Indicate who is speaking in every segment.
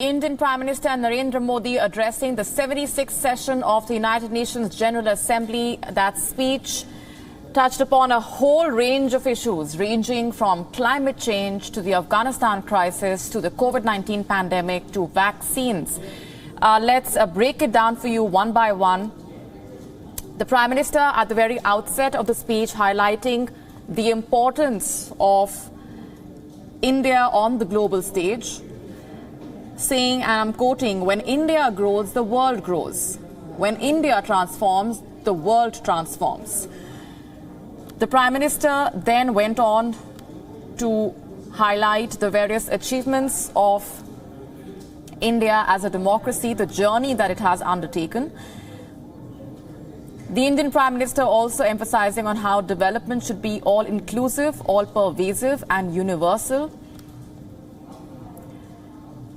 Speaker 1: Indian Prime Minister Narendra Modi addressing the 76th session of the United Nations General Assembly. That speech touched upon a whole range of issues ranging from climate change to the Afghanistan crisis to the COVID-19 pandemic to vaccines. Let's break it down for you one by one. The Prime Minister at the very outset of the speech highlighting the importance of India on the global stage, saying, and I'm quoting, "When India grows, the world grows. When India transforms, the world transforms." The Prime Minister then went on to highlight the various achievements of India as a democracy, the journey that it has undertaken. The Indian Prime Minister also emphasizing on how development should be all-inclusive, all-pervasive and universal.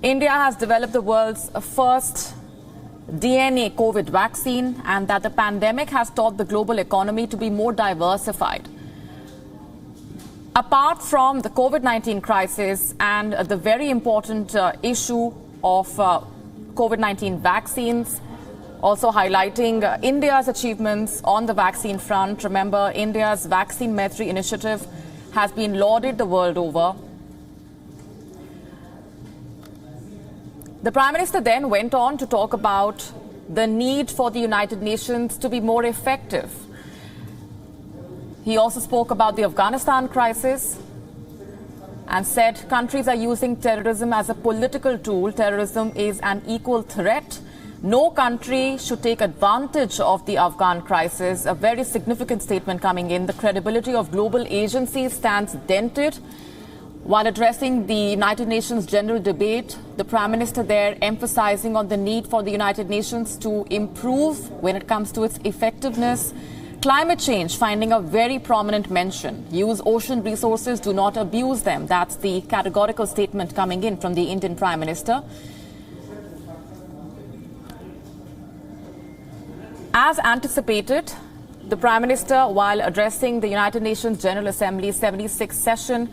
Speaker 1: India has developed the world's first DNA COVID vaccine, and that the pandemic has taught the global economy to be more diversified. Apart from the COVID-19 crisis and the very important issue of COVID-19 vaccines, also highlighting India's achievements on the vaccine front. Remember, India's Vaccine Maitri initiative has been lauded the world over. The Prime Minister then went on to talk about the need for the United Nations to be more effective. He also spoke about the Afghanistan crisis and said countries are using terrorism as a political tool. Terrorism is an equal threat. No country should take advantage of the Afghan crisis. A very significant statement coming in. The credibility of global agencies stands dented. While addressing the United Nations General Debate, the Prime Minister there emphasizing on the need for the United Nations to improve when it comes to its effectiveness. Climate change finding a very prominent mention. Use ocean resources, do not abuse them. That's the categorical statement coming in from the Indian Prime Minister. As anticipated, the Prime Minister, while addressing the United Nations General Assembly's 76th session,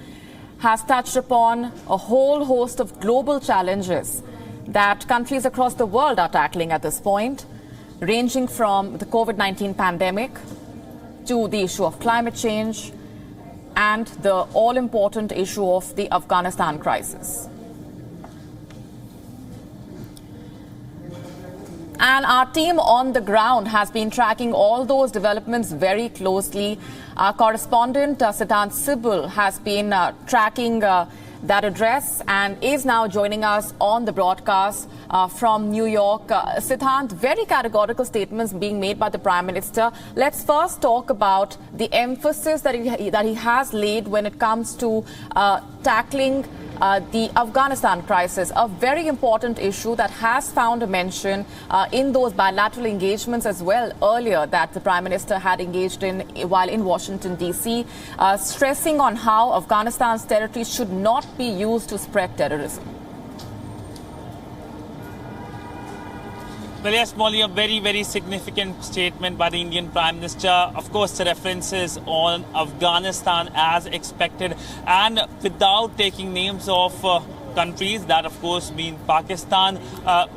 Speaker 1: has touched upon a whole host of global challenges that countries across the world are tackling at this point, ranging from the COVID-19 pandemic to the issue of climate change and the all-important issue of the Afghanistan crisis. And our team on the ground has been tracking all those developments very closely. Our correspondent, Sidhant Sibal, has been tracking that address and is now joining us on the broadcast from New York. Sidhant, very categorical statements being made by the Prime Minister. Let's first talk about the emphasis that he has laid when it comes to tackling the Afghanistan crisis, a very important issue that has found a mention in those bilateral engagements as well earlier that the Prime Minister had engaged in while in Washington, D.C., stressing on how Afghanistan's territory should not be used to spread terrorism.
Speaker 2: Well, yes, Molly, a very, very significant statement by the Indian Prime Minister. Of course, the references on Afghanistan as expected and without taking names of countries, that of course mean Pakistan.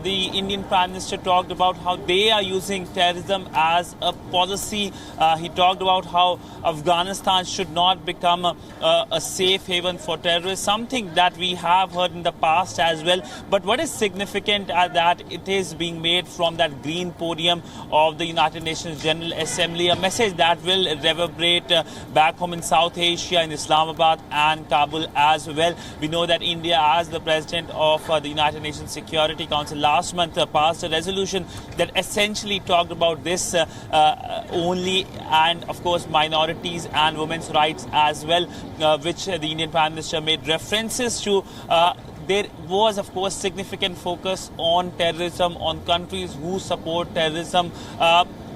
Speaker 2: The Indian Prime Minister talked about how they are using terrorism as a policy. He talked about how Afghanistan should not become a safe haven for terrorists, something that we have heard in the past as well. But what is significant is that it is being made from that green podium of the United Nations General Assembly, a message that will reverberate back home in South Asia, in Islamabad and Kabul as well. We know that India, as the President of the United Nations Security Council last month, passed a resolution that essentially talked about this only, and of course minorities and women's rights as well, which the Indian Prime Minister made references to. There was, of course, significant focus on terrorism, on countries who support terrorism.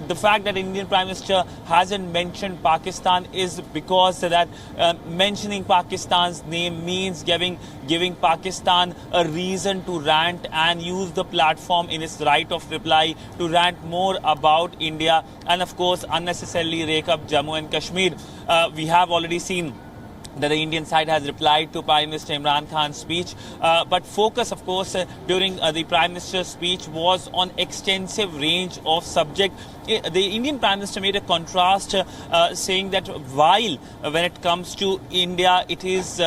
Speaker 2: The fact that Indian Prime Minister hasn't mentioned Pakistan is because that mentioning Pakistan's name means giving Pakistan a reason to rant and use the platform in its right of reply to rant more about India and, of course, unnecessarily rake up Jammu and Kashmir. We have already seen that the Indian side has replied to Prime Minister Imran Khan's speech. But focus, of course, during the Prime Minister's speech was on extensive range of subject. The Indian Prime Minister made a contrast saying that while when it comes to India, it is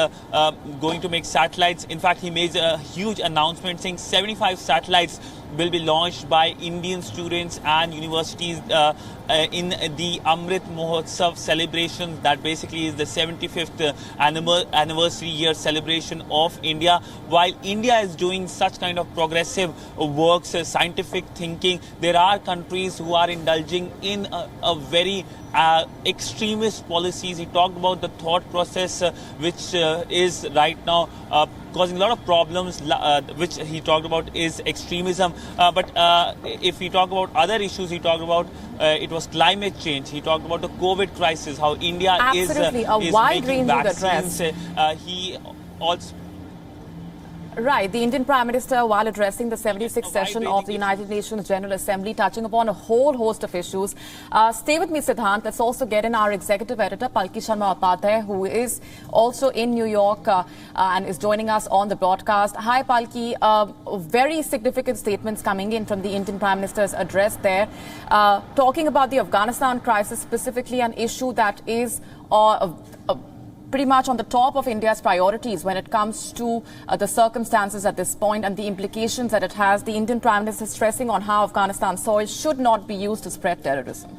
Speaker 2: going to make satellites. In fact, he made a huge announcement saying 75 satellites will be launched by Indian students and universities in the Amrit Mahotsav celebration. That basically is the 75th anniversary year celebration of India. While India is doing such kind of progressive works, scientific thinking, there are countries who are indulging in a very extremist policies. He talked about the thought process which is right now causing a lot of problems, which he talked about is extremism. But if we talk about other issues, he talked about it was climate change. He talked about the COVID crisis, how India is
Speaker 1: wide
Speaker 2: making
Speaker 1: range
Speaker 2: vaccines.
Speaker 1: of address.
Speaker 2: He also...
Speaker 1: Right. The Indian Prime Minister, while addressing the 76th session of the United Nations General Assembly, touching upon a whole host of issues. Stay with me, Sidhant. Let's also get in our executive editor, Palki Sharma, who is also in New York and is joining us on the broadcast. Hi, Palki. Very significant statements coming in from the Indian Prime Minister's address there, talking about the Afghanistan crisis, specifically an issue that is pretty much on the top of India's priorities when it comes to the circumstances at this point and the implications that it has. The Indian Prime Minister stressing on how Afghanistan soil should not be used to spread terrorism.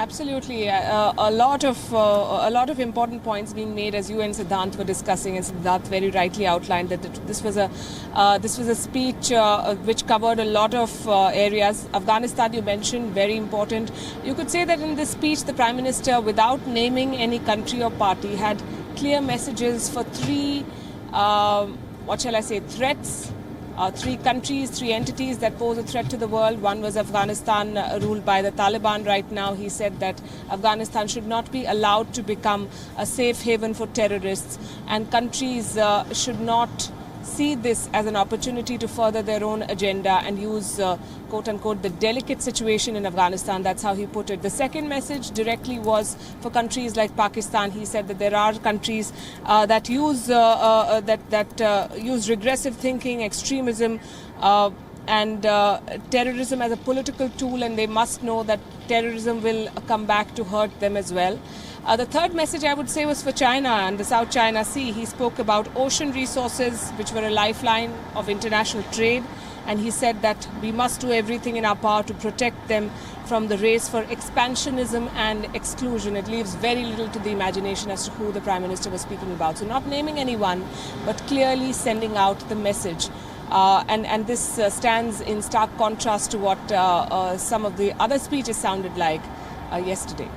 Speaker 3: Absolutely, a lot of important points being made, as you and Sidhant were discussing, and Sidhant very rightly outlined that this was a speech which covered a lot of areas. Afghanistan, you mentioned, very important. You could say that in this speech, the Prime Minister, without naming any country or party, had clear messages for three, threats. Three countries, three entities that pose a threat to the world. One was Afghanistan, ruled by the Taliban right now. He said that Afghanistan should not be allowed to become a safe haven for terrorists, and countries should not see this as an opportunity to further their own agenda and use, quote-unquote, the delicate situation in Afghanistan. That's how he put it. The second message directly was for countries like Pakistan. He said that there are countries that use use regressive thinking, extremism, and terrorism as a political tool, and they must know that terrorism will come back to hurt them as well. The third message, I would say, was for China and the South China Sea. He spoke about ocean resources, which were a lifeline of international trade, and he said that we must do everything in our power to protect them from the race for expansionism and exclusion. It leaves very little to the imagination as to who the Prime Minister was speaking about. So not naming anyone, but clearly sending out the message. And this stands in stark contrast to what some of the other speeches sounded like yesterday.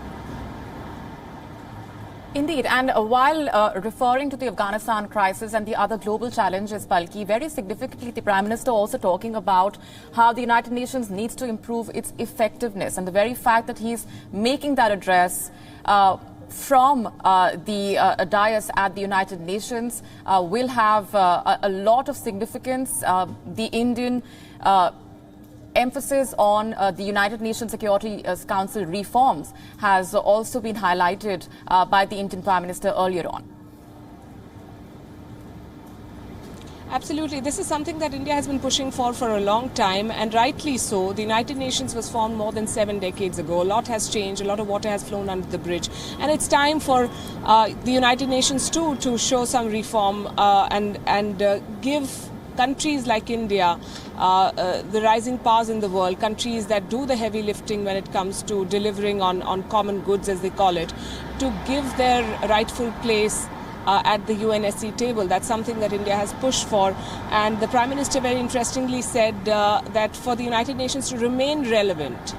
Speaker 1: Indeed, and while referring to the Afghanistan crisis and the other global challenges, Palki, very significantly, the Prime Minister also talking about how the United Nations needs to improve its effectiveness, and the very fact that he's making that address from the dais at the United Nations will have a lot of significance. The Indian emphasis on the United Nations Security Council reforms has also been highlighted by the Indian Prime Minister earlier on.
Speaker 3: Absolutely. This is something that India has been pushing for a long time, and rightly so. The United Nations was formed more than 7 decades ago. A lot has changed. A lot of water has flown under the bridge. And it's time for the United Nations too to show some reform and give countries like India, the rising powers in the world, countries that do the heavy lifting when it comes to delivering on common goods, as they call it, to give their rightful place at the UNSC table. That's something that India has pushed for. And the Prime Minister very interestingly said that for the United Nations to remain relevant,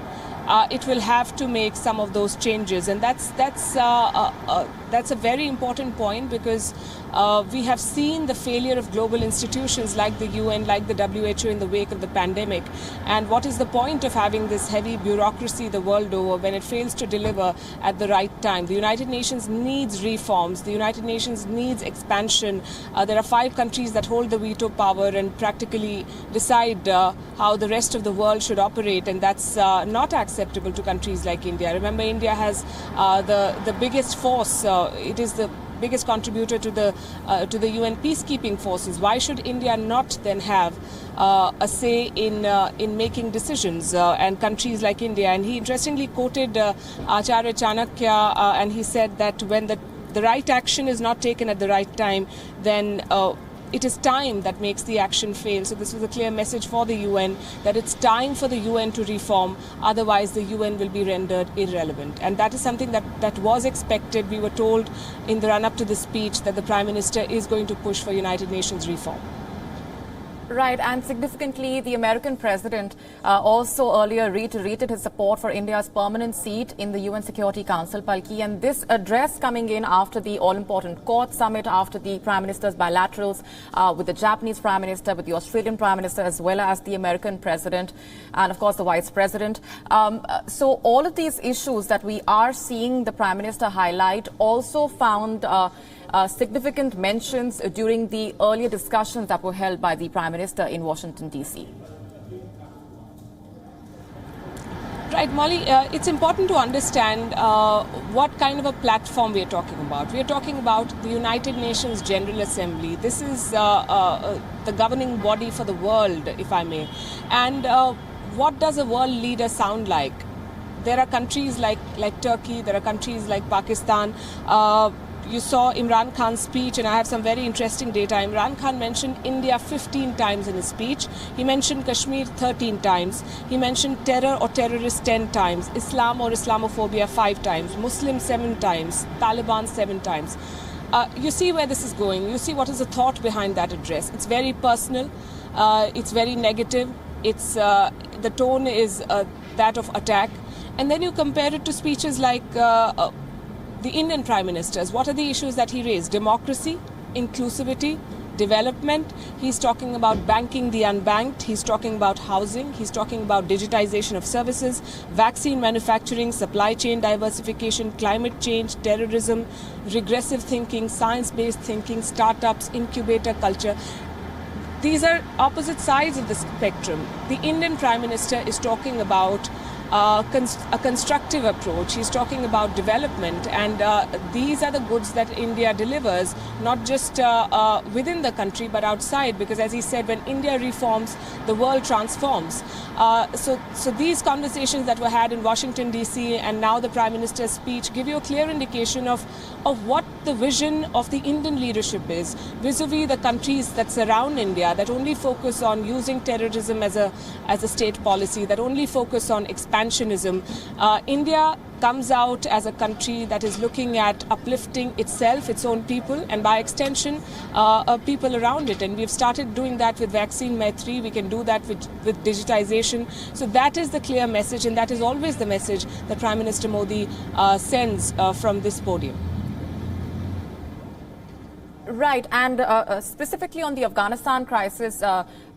Speaker 3: it will have to make some of those changes, and that's that's a very important point, because we have seen the failure of global institutions like the UN, like the WHO in the wake of the pandemic. And what is the point of having this heavy bureaucracy the world over when it fails to deliver at the right time? The United Nations needs reforms. The United Nations needs expansion. There are 5 countries that hold the veto power and practically decide how the rest of the world should operate, and that's not acceptable to countries like India. Remember, India has the biggest force. It is the biggest contributor to the UN peacekeeping forces. Why should India not then have a say in making decisions? And countries like India, and he interestingly quoted Acharya Chanakya, and he said that when the right action is not taken at the right time, then it is time that makes the action fail. So this was a clear message for the UN, that it's time for the UN to reform, otherwise the UN will be rendered irrelevant. And that is something that was expected. We were told in the run-up to the speech that the Prime Minister is going to push for United Nations reform.
Speaker 1: Right, and significantly, the American president also earlier reiterated his support for India's permanent seat in the UN Security Council, Palki. And this address coming in after the all-important Quad summit, after the Prime Minister's bilaterals with the Japanese Prime Minister, with the Australian Prime Minister, as well as the American President, and of course the Vice President. So all of these issues that we are seeing the Prime Minister highlight also found significant mentions during the earlier discussions that were held by the Prime Minister in Washington, D.C.
Speaker 3: Right, Molly, it's important to understand what kind of a platform we are talking about. We are talking about the United Nations General Assembly. This is the governing body for the world, if I may. And what does a world leader sound like? There are countries like Turkey, there are countries like Pakistan. You saw Imran Khan's speech, and I have some very interesting data. Imran Khan mentioned India 15 times in his speech. He mentioned Kashmir 13 times. He mentioned terror or terrorists 10 times. Islam or Islamophobia 5 times. Muslims 7 times. Taliban 7 times. You see where this is going. You see what is the thought behind that address. It's very personal. It's very negative. It's the tone is that of attack. And then you compare it to speeches like the Indian Prime Ministers. What are the issues that he raised? Democracy, inclusivity, development. He's talking about banking the unbanked. He's talking about housing. He's talking about digitization of services, vaccine manufacturing, supply chain diversification, climate change, terrorism, regressive thinking, science-based thinking, startups, incubator culture. These are opposite sides of the spectrum. The Indian Prime Minister is talking about a constructive approach. He's talking about development, and these are the goods that India delivers, not just within the country but outside, because as he said, when India reforms, the world transforms. So these conversations that were had in Washington, D.C., and now the Prime Minister's speech give you a clear indication of what the vision of the Indian leadership is vis-a-vis the countries that surround India, that only focus on using terrorism as a state policy, that only focus on expansionism. India comes out as a country that is looking at uplifting itself, its own people, and by extension, people around it. And we've started doing that with Vaccine Maitri. We can do that with digitization. So that is the clear message, and that is always the message that Prime Minister Modi sends from this podium.
Speaker 1: Right, and specifically on the Afghanistan crisis,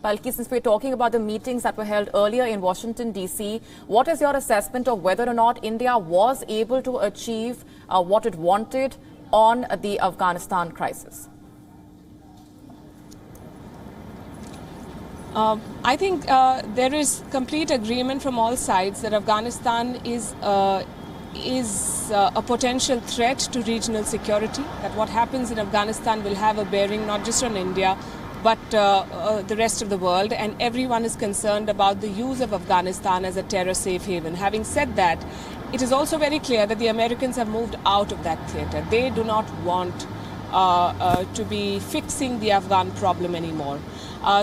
Speaker 1: Palki, since we're talking about the meetings that were held earlier in Washington, D.C., what is your assessment of whether or not India was able to achieve what it wanted on the Afghanistan crisis?
Speaker 3: I think there is complete agreement from all sides that Afghanistan is a potential threat to regional security, that what happens in Afghanistan will have a bearing not just on India but the rest of the world, and everyone is concerned about the use of Afghanistan as a terror safe haven. Having said that, it is also very clear that the Americans have moved out of that theater. They do not want to be fixing the Afghan problem anymore.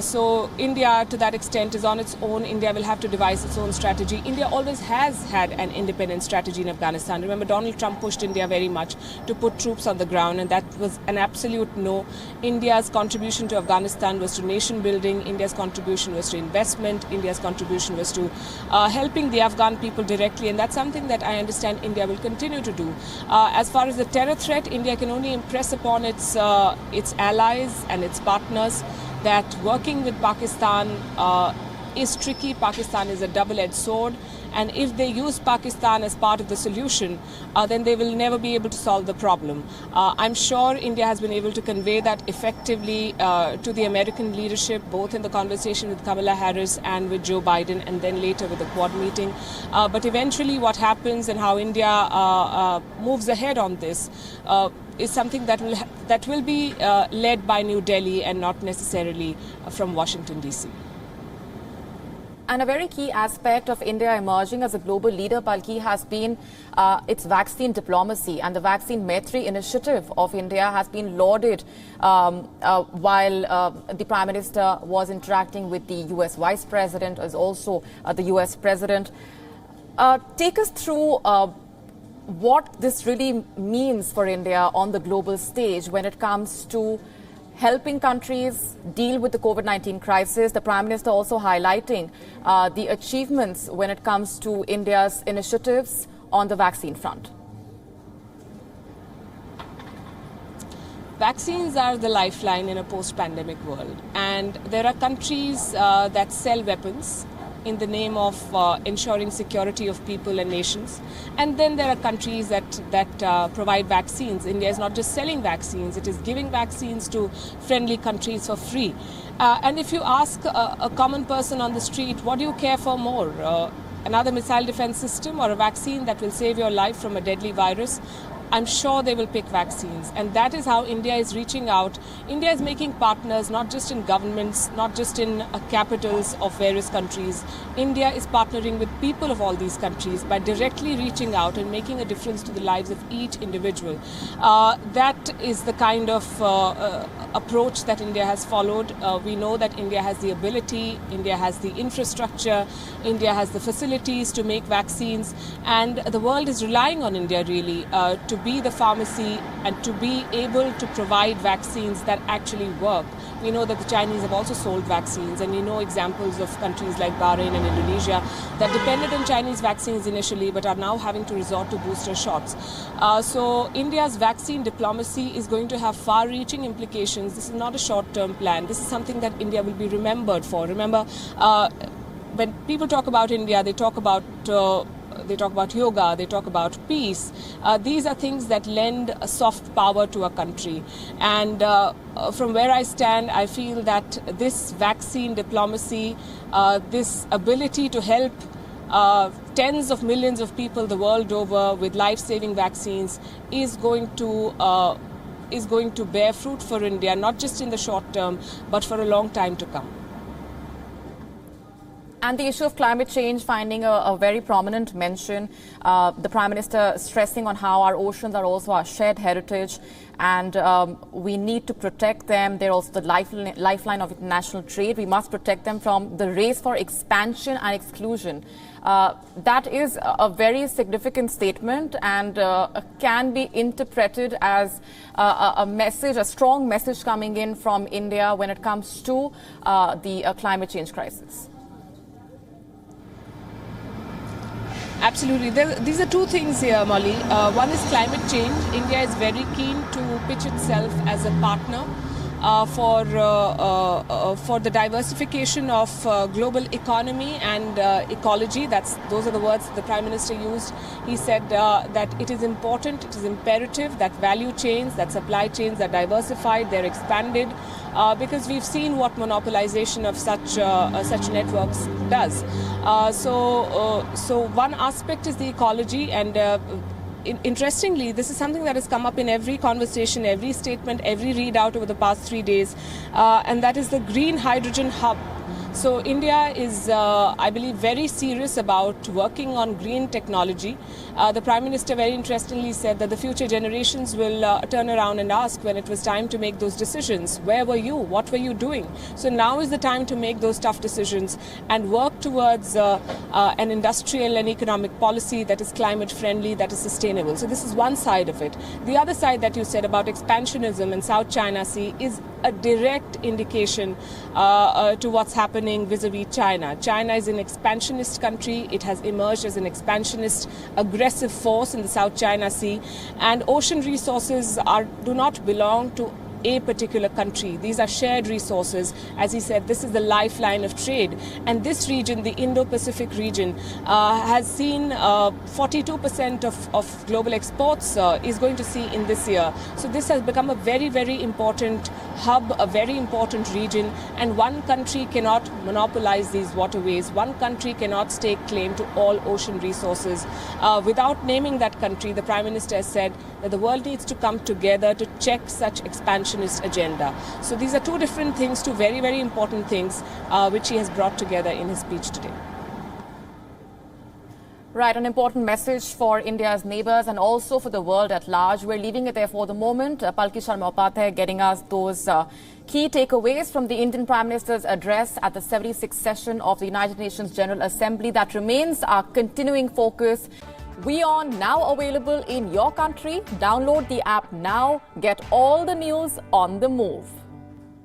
Speaker 3: So India, to that extent, is on its own. India will have to devise its own strategy. India always has had an independent strategy in Afghanistan. Remember, Donald Trump pushed India very much to put troops on the ground, and that was an absolute no. India's contribution to Afghanistan was to nation building. India's contribution was to investment. India's contribution was to helping the Afghan people directly, and that's something that I understand India will continue to do. As far as the terror threat, India can only impress upon its allies and its partners that working with Pakistan is tricky. Pakistan is a double-edged sword, and if they use Pakistan as part of the solution, then they will never be able to solve the problem. I'm sure India has been able to convey that effectively to the American leadership, both in the conversation with Kamala Harris and with Joe Biden, and then later with the Quad meeting. But eventually what happens and how India moves ahead on this is something that will be led by New Delhi and not necessarily from Washington, D.C.
Speaker 1: And a very key aspect of India emerging as a global leader, Palki, has been its vaccine diplomacy. And the Vaccine Maitri initiative of India has been lauded while the Prime Minister was interacting with the US Vice President, as also the US President. Take us through what this really means for India on the global stage when it comes to helping countries deal with the COVID-19 crisis. The Prime Minister also highlighting the achievements when it comes to India's initiatives on the vaccine front.
Speaker 3: Vaccines are the lifeline in a post-pandemic world, and there are countries that sell weapons in the name of ensuring security of people and nations. And then there are countries that provide vaccines. India is not just selling vaccines, it is giving vaccines to friendly countries for free. And if you ask a common person on the street, what do you care for more? Another missile defense system or a vaccine that will save your life from a deadly virus? I'm sure they will pick vaccines, and that is how India is reaching out. India is making partners not just in governments, not just in capitals of various countries. India is partnering with people of all these countries by directly reaching out and making a difference to the lives of each individual. That is the kind of approach that India has followed. We know that India has the ability, India has the infrastructure, India has the facilities to make vaccines, and the world is relying on India really to be the pharmacy and to be able to provide vaccines that actually work. We know that the Chinese have also sold vaccines, and we know examples of countries like Bahrain and Indonesia that depended on Chinese vaccines initially but are now having to resort to booster shots. So India's vaccine diplomacy is going to have far-reaching implications. This is not a short-term plan. This is something that India will be remembered for. Remember, when people talk about India, they talk about yoga, they talk about peace. These are things that lend a soft power to a country. And from where I stand, I feel that this vaccine diplomacy, this ability to help tens of millions of people the world over with life-saving vaccines is going to bear fruit for India, not just in the short term, but for a long time to come.
Speaker 1: And the issue of climate change finding a very prominent mention. The Prime Minister stressing on how our oceans are also our shared heritage, and we need to protect them. They're also the lifeline of international trade. We must protect them from the race for expansion and exclusion. That is a very significant statement, and can be interpreted as a message, a strong message coming in from India when it comes to the climate change crisis.
Speaker 3: Absolutely. These are two things here, Molly. One is climate change. India is very keen to pitch itself as a partner for the diversification of global economy and ecology. Those are the words the Prime Minister used. He said that it is important, it is imperative that value chains, that supply chains are diversified, they're expanded, because we've seen what monopolization of such networks does. So one aspect is the ecology, and interestingly, this is something that has come up in every conversation, every statement, every readout over the past 3 days, and that is the green hydrogen hub So India is, I believe, very serious about working on green technology. The Prime Minister very interestingly said that the future generations will turn around and ask when it was time to make those decisions, where were you? What were you doing? So now is the time to make those tough decisions and work towards an industrial and economic policy that is climate friendly, that is sustainable. So this is one side of it. The other side that you said about expansionism in South China Sea is a direct indication to what's happening vis-a-vis China. China is an expansionist country. It has emerged as an expansionist, aggressive force in the South China Sea. And ocean resources do not belong to a particular country. These are shared resources. As he said, this is the lifeline of trade. And this region, the Indo-Pacific region, has seen 42% of global exports is going to see in this year. So this has become a very, very important hub, a very important region. And one country cannot monopolize these waterways. One country cannot stake claim to all ocean resources. Without naming that country, the Prime Minister has said that the world needs to come together to check such expansion agenda. So these are two different things, two very, very important things which he has brought together in his speech today.
Speaker 1: Right, an important message for India's neighbours and also for the world at large. We're leaving it there for the moment. Palki Sharma getting us those key takeaways from the Indian Prime Minister's address at the 76th session of the United Nations General Assembly. That remains our continuing focus. WION now available in your country. Download the app now. Get all the news on the move.